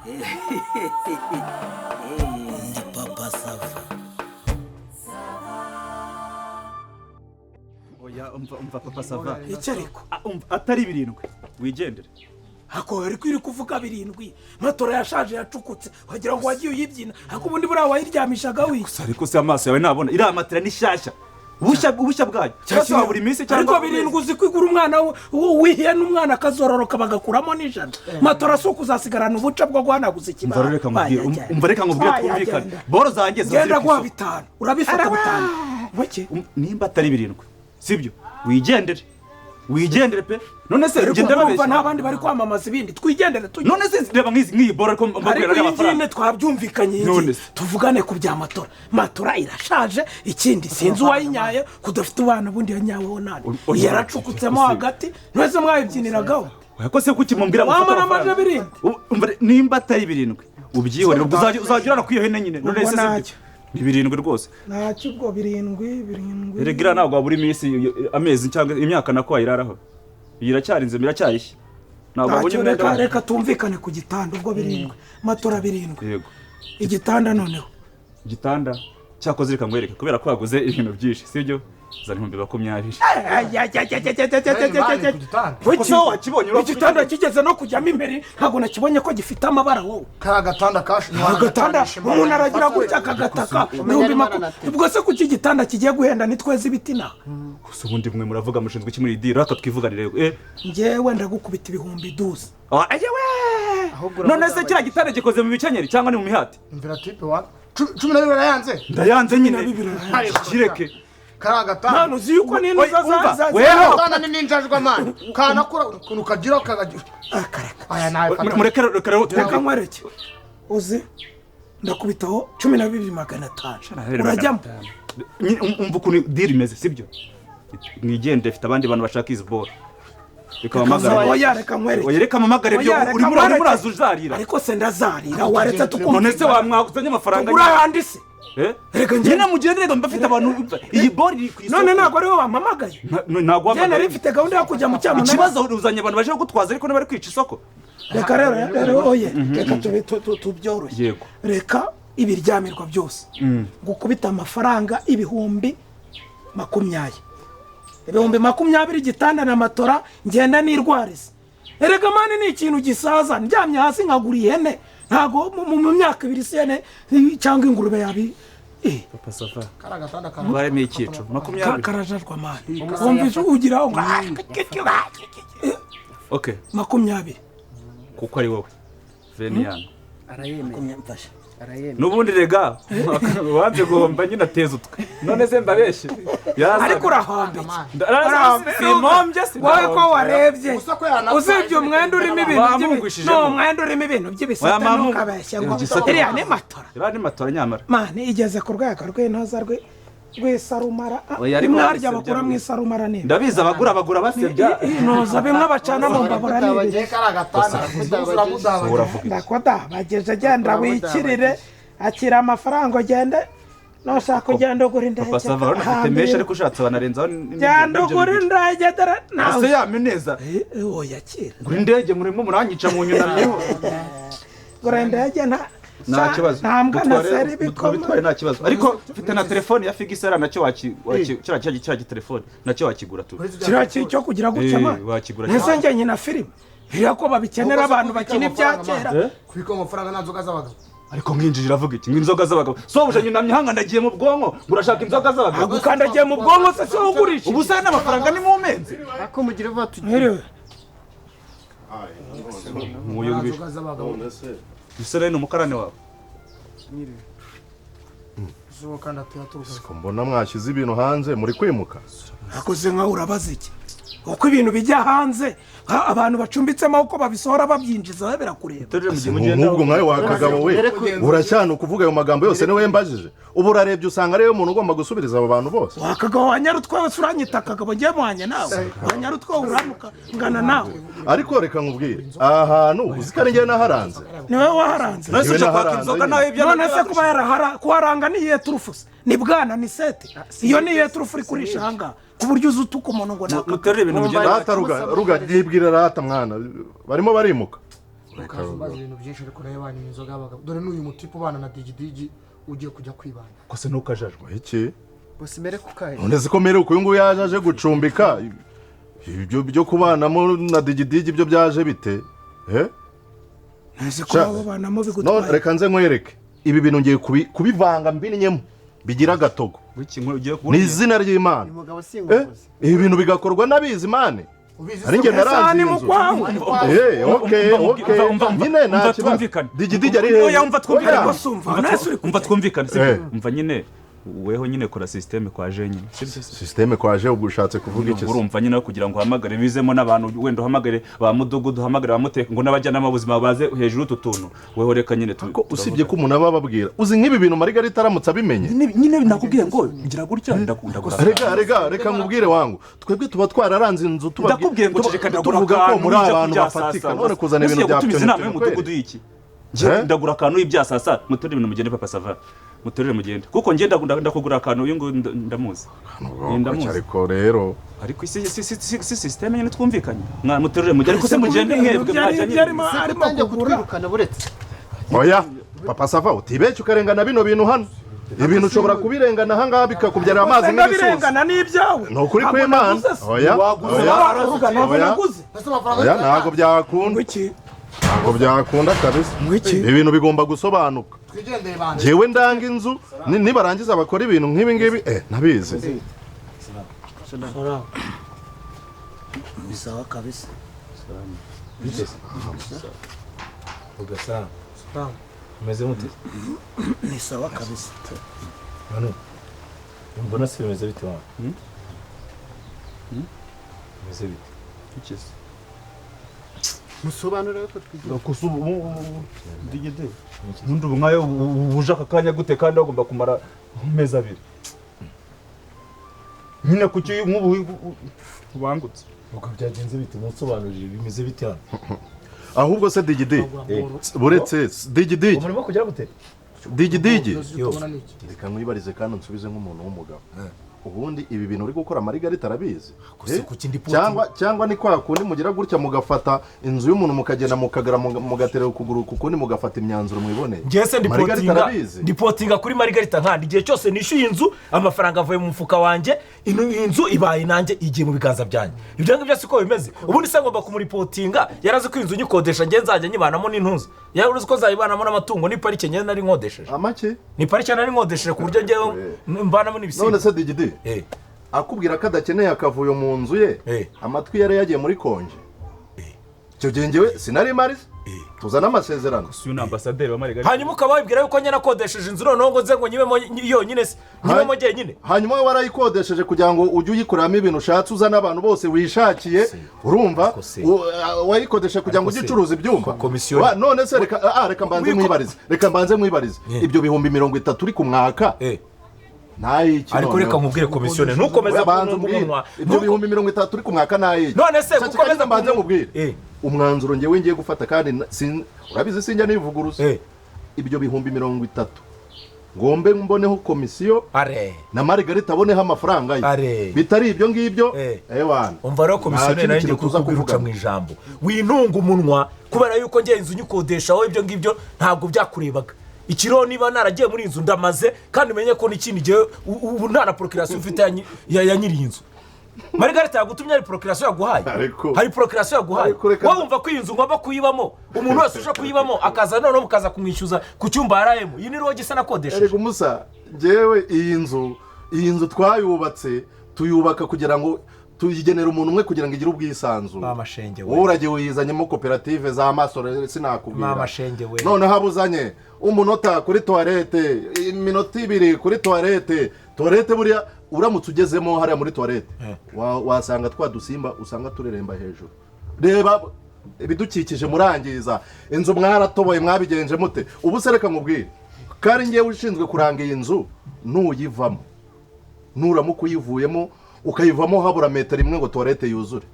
Ndi papa sava. Oya umva papa sava. Icyariko Atari birindwe wigendere. Hako ari kwiri kuvuga birindwi. Matora yashaje yacukutse. Wagira ngo wagiye uyibyina. Hako ubundi buriya wayiryamishaga wi. Ariko se amaso yawe nabona iriya matera ni shyashya. Ubushya bwayo. Cyase wa buri minsi cyangwa ariko birindwi uzi kwigura umwana wihiye n'umwana akazororoka bagakuramo n'ijana. Matora suko uzasigarana ubuca bwo guhanaguza ikibazo. Umva reka nkubwire twumvikane. Boro zanjye zo genda guha bitanu. Urabifata bitanu. Wake nimba atari birindwi. Sibyo wigendere pe none se gendera bese nta bandi bari kwamamaza ibindi twigendere tujye none se reba nk'iyi bora ko mbabwira y'amafaranga twabyumvikanye tuvugane ku bya matora irashaje ikindi sinzi uwayinyaye kudafite ubana bundi yanyaweho nani yaracukutsemo hagati nose mwayibyiniragaho yakose kuki mumbwira mufata amaje birindwi nimba atari birindwi ubyihorera uzajyana kwiyahene nyine none se ni birindwi rwose ntacyo ubwo birindwi regira ntabwo buri minsi amezi cyangwa imyaka nako iraraho iracyarinze biracyarishye ntabwo abonye reka tumvikane ku gitanda ubwo birindwi matora birindwi yego igitanda noneho igitanda cyakoze reka ngwereke kubera ko yaguze ibintu byinshi sibyo zari 2020 igitanda kigeze no kujyamo imbere ntabwo nakibonye ko gifite amabara wowe kagatanda kashi agatanda umuntu aragira gutya akagataka ubwo se kuki igitanda kigiye guhenda nitweze ibiti na gusa ubundi mwe muravuga mushinzwe iki muri idira rata twivuganire njyewe ndagukubita ibihumbi 12 none se kira gitanda gikoze mu bikenyeri cyangwa ni mu mihati imvira tipe wa 12 ndayanze nyine kireke karagata nano ziyuko nino zaza weho kana ninjajwa man kana kunu kagira kagagira aya nawe mureke reka nkwereke uzi ndakubitaho 12,500 urajyamo umva ukuntu diri imeze sibyo mwigende fite abandi bantu bashaka izbora reka nkwereke reka mamagare byo urimo urazuzarira ariko se ndazarira waretse tukumva none se wamwakuzanye amafaranga urayandise reka njye mugendere mbafite abantu iyi bori iri ku isoko none ntabwo ariwe wamamagaye ntabwo wamamagaye nari mfite gahunda yo kujya mu cyamo ikibazo uzanye abantu baje gutwaza ariko bari kwica isoko reka rero oye reka tubyoroshye yego reka ibiryamirwa byose gukubita amafaranga ibihumbi 20 ibihumbi 20 igitanda na matora ngenda nirwarize erega mani ni ikintu gisaza ndyamye hasi nkagura ihene ntago mu myaka 2 sene cyangwa ingurube yabi papa sava karagatanda bare mi ikico 20 karajajwa mani wumvise ugiraho ngo okay 20 kuko ari wowe Veniyano arayemeye mfasha nubundi rega wanze gomba nyina teza utwe none se mbabeshe ariko urahombe simombye wowe ko warebye usibye umwenda urimo ibintu no umwenda urimo ibintu by'ibisata n'ukabeshya ngo iriya ni matora nyamara mani igeze ku rwego rw'intoza rw'isarumara imwarya bakura mu isarumara nini ndabiza bagura basebya intoza bimwe bacana mu mbabura nini karagatanda ndakoda bageze agenda wikirire akira amafaranga agende noshaka ugenda ugura indege papa sava urafite mesha ariko ushatse banarenzaho genda ugura indege dara nawe yameneza oya kira gura indege murimo muranyica mu nyunamyeho gura indege nta kibazo ntambwa na seri bitwaye nta kibazo ariko mfite na telefone ya Figisera nacyo kira telefone nacyo wakigura tu kira cyo kugira gutya ma nese njye na film ko babikenera abantu bakina ibya kera kubika amafaranga nazoga z'abagabo ariko mwinjira avuga iki inzoga z'abagabo so uje nyunamye hanga ndagiye mu bwonko urashaka inzoga z'abagabo agukandagiye mu bwonko se so ugurisha ubu sana n'amafaranga ni mu menze ako mugira batu muyo isere n'umukarane wawe zokanda tuyaturuka mbona mwashyize ibintu hanze muri kwimuka akoze nka urabaza iki uko ibintu bijya hanze abantu bacumbitsemo uko babisohora babyinjiza birakureba nk'ubwo nkawe wakagabo we uracyana ukuvuga ayo magambo yose niwe mbajije ubu urarebye usanga ariyo muntu ugomba gusubiriza abo bantu bose wakagabo wanyarutwe wese uranyita kagabo ngiye muhanye nawe wanyarutwe uranuka ngana nawe ariko reka nkubwire aha hantu uzikare ngiye naharanze niwe waharanze nose ushaka inzoga nawe ibyo none se kuba kuharanga niye turufusa ni bwana ni sete iyo niye turufu uri kurisha hanga kuburyo uzutuka umuntu ngo muterere ibintu bigenda ruga nibwira rata mwana barimo barimuka ukazubaza ibintu byinshi ariko nayo banywa inzoga y'abagabo dore n'uyu mutipe ubana na digidigi ugiye kujya kwibana kose ntukajajwe iki bose mere kukahe none ko mere uyu nguyu yaje aje gucumbika ibyo byo kubanamo na digidigi ibyo byaje bite nzi ko abo banamo bigutwaye no reka nze nkwereke ibi bintu ngiye kubivanga mbinyemo bigira agatogo ni izina ry'Imana ibi bintu bigakorwa n'abizi Imana ari nge naranze inzu okay nyine nta kibazo digidigi ari hehe umva twumvikane umva nyine weho nyine kora systeme kwa je nyine systeme kwa je ubushatse kuvuga iki urumva nyine kugira ngo uhamagare bizemo n'abantu wenda uhamagare ba mudugudu uhamagare bamuteka ngo n'abajyana n'abuzima baze hejuru tutuntu weho reka nyine usibye ko umuntu aba babwira uzi nk'ibi bintu Margarita aramutse abimenye nyine nakubwiye ngo ngira gutya ndakunda reka nkubwire wangu twebwe tuba twararanze inzu ndakubwiye ngo reka ndagura ko muri abantu bafatika none kuzana ibintu bya mudugudu iki ndagura akantu y'ibyasasa mutorere ibintu mugende papa sava mutorere mugende kuko nge ndakugura akantu uyu ngo ndamuzi ariko rero ariko si systeme nyine twumvikanye mwana mutorere mugende ariko se mugende mwebwe mwajanye arimo kutwirukana buretse oya papa sava utibeshye ukarengana bino bintu hano ibintu ushobora kubirengana aha ngaha bikakubyarira amazi n'ibisubizo birengana n'ibyawe ni ukuri kw'Imana oya ntabwo byakunda ntabwo byakunda kabisa ibintu bigomba gusobanuka jewe ndanga inzu nibarangiza bakora ibintu nk'ibi ngibi nabizi bisawa kabisa ugasanga umeze mute ni sawa kabisa bano mbona se bimeze bite wa bimeze bite ikisi musobanurira ko twigira digide nundi ubungayo buje akakanya gute kandi agomba kumara amezi abiri nyine kuki nk'ubu ubangutse uko byagenze bite musobanurire bimeze bite hano ahubwo se digide buretse digide umurimo kugira gute digide reka nkwibarize kandi nsubize nk'umuntu w'umugabo ubundi ibi bintu uri gukora Margarita arabizi cyangwa ni kwa kundi mugira gutya mugafata inzu y'umuntu mukagenda mukagara mugaterera ukuguru kukundi mugafata imyanzuro mwiboneye ngese ndipotinga kuri Margarita nkandi igihe cyose nishyuye inzu amafaranga avuye mu mufuka wanjye inzu ibaye nanjye igiye mu biganza byanjye ibyo ngibyo siko bimeze ubundi se ngomba kumuripotinga yarazi ko inzu nyikodesha nge nzajya nyibanamo n'intuza yarazi ko nzayibanamo n'amatungo ni parike nge nari nkodesheje amake ni parike nari nkodesheje ku buryo ngewe mbanamo n'ibisigo none se digide akubwira ko adakeneye akavuyo mu nzu ye amatwi yari yagiye muri konje icyo gihe ngewe sinari marize tuzana amasezerano uyu ni ambasaderi wa Margarita hanyuma ukaba wibwira yuko nyine nakodesheje inzu noneho ngo nze ngo nyibemo yonyine se nyibemo jyenyine hanyuma we warayikodesheje kugira ngo ujye uyikoreramo ibintu ushatse uzana abantu bose wishakiye urumva wayikodesheje kugira ngo ujye ucuruza ibyumba none se reka mbanze mwibarize ibyo bihumbi 30 uri ku mwaka nayiki ariko reka nkubwire komisione ntukomeza kumunwa ibyo bihumbi 30 uri ku mwaka nayiki none se ukomeza mbanze nkubwire umwanzuro ngewe ngiye gufata kandi urabizi sinjya nivuguruza ibyo bihumbi 30 ngombe mboneho komisiyo na Margarita aboneho amafaranga ye bitari ibyo ngibyo ewana umva rero komisione nayo ngiye kukubiruca mu ijambo winunga umunwa kubera yuko ngiye inzu nyukodesha wowe ibyo ngibyo ntabwo byakurebaga ikiro niba naragiye muri inzu ndamaze kandi umenye ko n'ikindi gihe ubu nta na procreation ufite ya nyiri inzu Margarita yagutumye ari procreation yaguhaye hari procreation yaguhaye wowe wumva ko inzu ngomba kuyibamo umuntu wese uje kuyibamo akaza noneho mukaza kumwishyuza ku cyumba yarayemo iyi ni roge isa nakodesheje ariko musa jewe iyi nzu twayubatse tuyubaka kugira ngo tuyigenera umuntu umwe kugira ngo igire ubwisanzure wowe uragiye uyizanyemo koperative za masore sinakubwira none habuzanye umunota kuri toilette iminota 2 kuri toilette buriya uramutse ugezemo hariya muri toilette wasanga twadusimba usanga tureremba hejuru reba ibidukikije murangiza inzu mwaratoboye mwabigenje mute ubu se reka nkubwire kandi ngiye ushinzwe kuranga iyi nzu nuyivamo nuramuka uyivuyemo ukayivamo habura metero imwe ngo toilette yuzure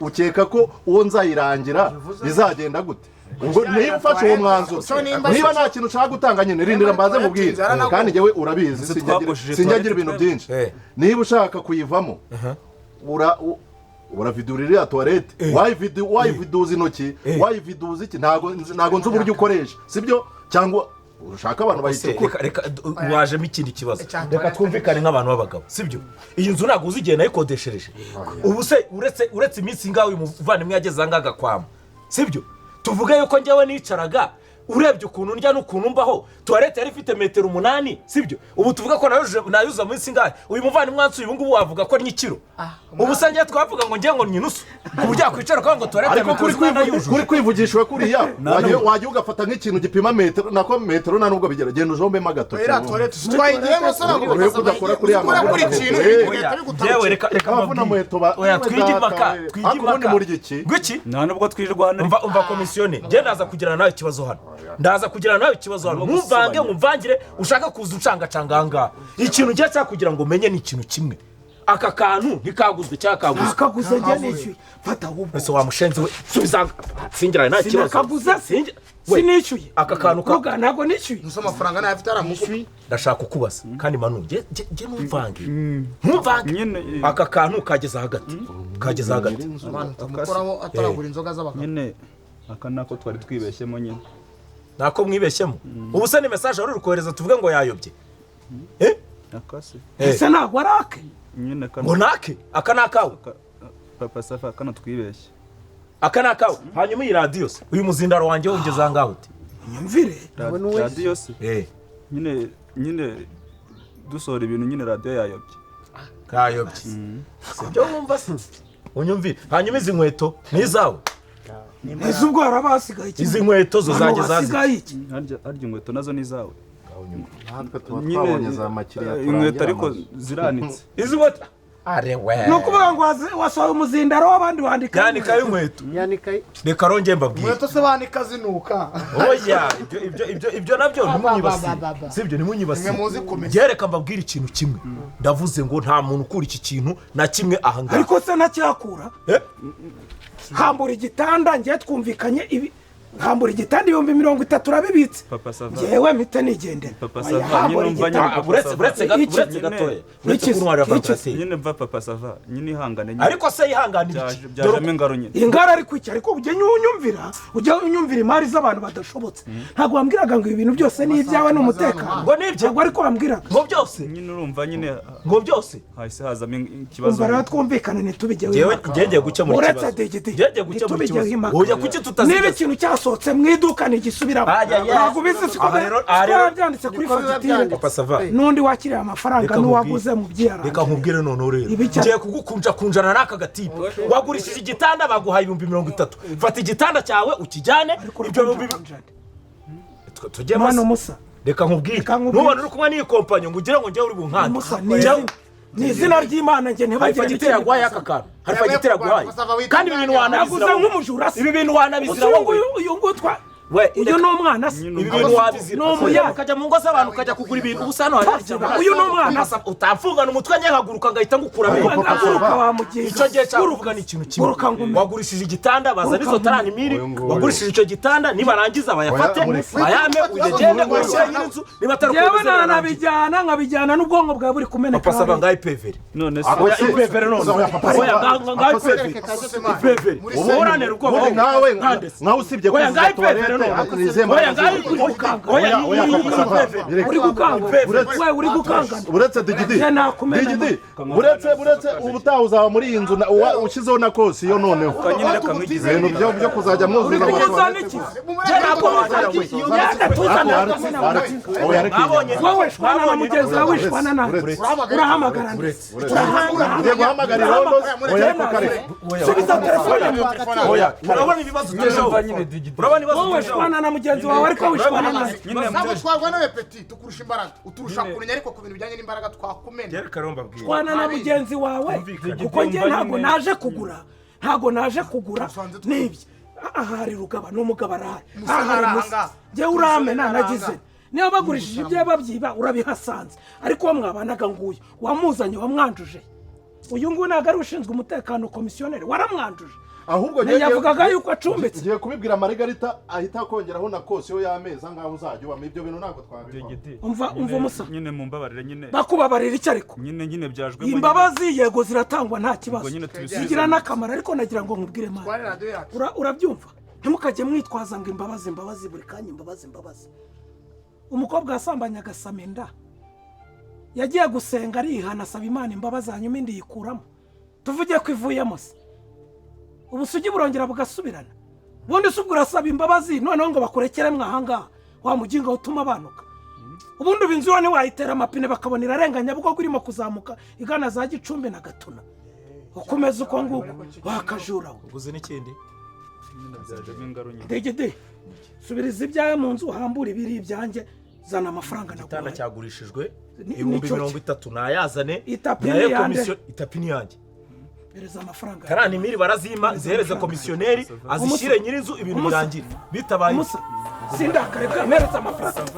ukeka ko uwo nzayirangira bizagenda gute ubwo niba ufashe uwo mwanzuro niba nta kintu ushaka gutanga nyine rindira mbaze mubwire kandi ngewe urabizi sinjyagira ibintu byinshi niba ushaka kuyivamo uravidura iriya tuwarete wayividuza intoki wayividuza iki ntago nzi uburyo ukoresha sibyo cyangwa ushaka abantu bayitukura reka wajemo ikindi kibazo reka twumvikane nk'abantu b'abagabo sibyo iyi nzu ntabwo uzi igihe nayikodeshereje ubu se uretse iminsi ngaho uyu muvandimwe yageze aha ngaha agakwama sibyo tuvuge yuko njyewe nicaraga urebye ukuntu ndya n'ukuntu mbaho tuwarete yari ifite metero 8 sibyo ubu tuvuga ko nayuza munsi ngahe uyu muvandimwe wansuye ubu ngubu wavuga ko ni ikiro ubu se njye twavuga ngo ngiye ngo ni nusu ubu byakwicara ko ngo tuwarete kuri kwivugishwa kuriya wajya ugafata nk'ikintu gipima metero nako metero nta nubwo bigera genda ujombemo agatoki era tuwarete twayigiyemo se ntabwo udakora kuri ya makuru yewe reka oya twigimaka gwiki nta nubwo twirwana umva komisione njye ndaza kugirana nawe ikibazo hano ndaza kugirana nawe ikibazo hano nkumvangire ushaka kuza ucangacanga aha ngaha ikintu njye cyangwa kugira ngo umenye ni ikintu kimwe aka kantu ntikaguzwe cyangwa kaguzwe akaguze njye nishyuye fata ahubwo ese wamushenzi we subiza singirane nta kibazo sinakaguze sinishyuye aka kantu kuvuga ntabwo nishyuye gusa amafaranga nayo afite aramushyuye ndashaka kukubaza kandi manu njye ntumvange aka kantu kageze hagati mukoramo ataragura inzoga z'abagabo nyine aka nako twari twibeshyemo nyine nako mwibeshyemo ubu se ni message wari uri kohereza tuvuge ngo yayobye akase ese ntabwo ari ake nyine ngo nake aka ni akawe papa safa kana twibeshye aka ni akawe hanyuma iyi radiyo se uyu muzindaro wanjye wongeze aha ngaha uti nyumvire radiyo se nyine dusohora ibintu nyine radiyo yayobye kayobye sibyo wumva se unyumvire hanyuma izi nkweto ni izawe ese ubwo harabasigaye iki izi nkweto zo zajya hasigaye iki harya inkweto nazo ni izawe natwe tuba twabonye za makiriya inkweto ariko ziranitse izi nkweto are we ni ukuvuga ngo wasohoye umuzindaro w'abandi wandika yanikayo inkweto reka rongeye mbabwire inkweto se banika zinuka oya ibyo nabyo ntimunyibasire sibyo ntimunyibasire gereka mbabwire ikintu kimwe ndavuze ngo nta muntu ukura iki kintu na kimwe aha ngaha ariko se nacyakura hambura igitanda ngiye twumvikanye ibi hambura igitanda 30 urabibitse yewe mpita nigendera papa sava nyine umva nyine uretse gatoya uretse kuntwara fantasy nyine mva papa sava nyine ihangane ariko se yihanganira byajamo ingaro nyine ingaro ariko iki ariko ujye unyumvira imari z'abantu badashobotse ntabwo wambwiraga ngo ibintu byose ni ibyawe n'umutekano ngo nibyo ntabwo ariko wambwiraga ngo byose nyine urumva nyine ngo byose hahise hazamo ikibazo umva rero twumvikane ntitubigeho yewe ngenge gukemura ikibazo uretse digiti ngenge gukemura ikibazo oya kuki tutaziga niba ikintu cyasohotse mu iduka ntigisubiramo ntabwo ubizi siko byanditse kuri fagitire papa sava n'undi wakiriye amafaranga n'uwaguze mu byara reka nkubwire none rero ngiye kugukunjana n'aka gatipe wagurishije igitanda baguhaye 30 fata igitanda cyawe ukijyane ibyo tujye mwana musa reka nkubwire nubona uri kumwe n'iyi kompanyo ngo ugire ngo njye uri bunkande ni izina ry'Imana nge ntibagire fagitire yagwaye aka kantu hari fagitire yagwaye kandi ibi bintu wanabizira nk'umujura ibi bintu wanabizira wowe uyu ngutwa we uyu ni umwana se ibi bintu wabizira ukajya mu ngo z'abantu ukajya kugura ibintu ubusa hano hari uyu ni umwana utamfungana umutwe njye nkaguruka ngahita ngukura ngaguruka wamugiye icyo gihe cyavuga ni ikintu kimwe wagurishije igitanda bazana izo tarani miri wagurishije icyo gitanda nibarangiza bayafate bayame ugende uyishyire nyir'inzu niba atarukuze nabijyana nkabijyana n'ubwonko bwawe buri kumeneka papa saba ngaho ipeveri none se oya ipeveri none oya ngaho ipeveri uburane rwose nawe nkaho usibye oya ngaho ipeveri uri gukangana uretse digidi uretse ubutaha uzaba muri iyi nzu ushyizeho na kosi yo noneho ibintu byo kuzajya mwuzuza wowe shwana na mugenzi wawe wishwana nawe urahamagara ugiye guhamagarira irondo oya ariko kare subiza telefone urabona ibibazo tujeho urabona ibibazo wowe shwana na mugenzi wawe ariko wishwana nawe ntabwo twagwa nawe peti tukurusha imbaraga uturusha kumenya ariko ku bintu bijyanye n'imbaraga twakumenya shwana na mugenzi wawe kuko njye ntabwo naje kugura n'ibyo aha hari rugaba n'umugabo arahari aha hari musa njyewe uramena nagize niba bagurishije ibyo babyiba urabihasanze ariko uwo mwabanaga nguyu wamuzanye wamwanjuje uyu nguyu ntabwo ari ushinzwe umutekano komisiyoneri waramwanjuje ahubwo yavugaga yuko acumbitse ngiye kubibwira Margarita ahita akongeraho na kosiyo y'amezi angaho uzajya ubamo ibyo bintu ntabwo twabikora umva musa nyine mumbabarire nyine bakubabarira iki ariko nyine byajwe imbabazi yego ziratangwa nta kibazo zigira n'akamaro ariko nagira ngo nkubwire mani urabyumva ntimukajye mwitwaza ngo imbabazi buri kanya imbabazi umukobwa yasambanye agasama inda yagiye gusenga arihana asaba Imana imbabazi hanyuma indi yikuramo tuvuge ko ivuyemo se ubusugi burongera bugasubirana ubundi se ubwo urasaba imbabazi noneho ngo bakurekere mwahangaha wa muginga utuma banuka ubundi ubinzu iwawe ntiwayitera amapine bakabona irarenganya bwo urimo kuzamuka igana za Gicumbi na Gatuna ukomeza uko nguko wakajura uguze n'ikindi degede subiriza ibyawe mu nzu uhambura ibiri ibyanjye zana amafaranga igitanda cyagurishijwe 30,000 nayazane itapi ni yanjye bereza amafaranga karani miri barazima zihereza komisiyoneri azishyire nyiri inzu ibintu birangira bitabaye sindakarebwa mereza amafaranga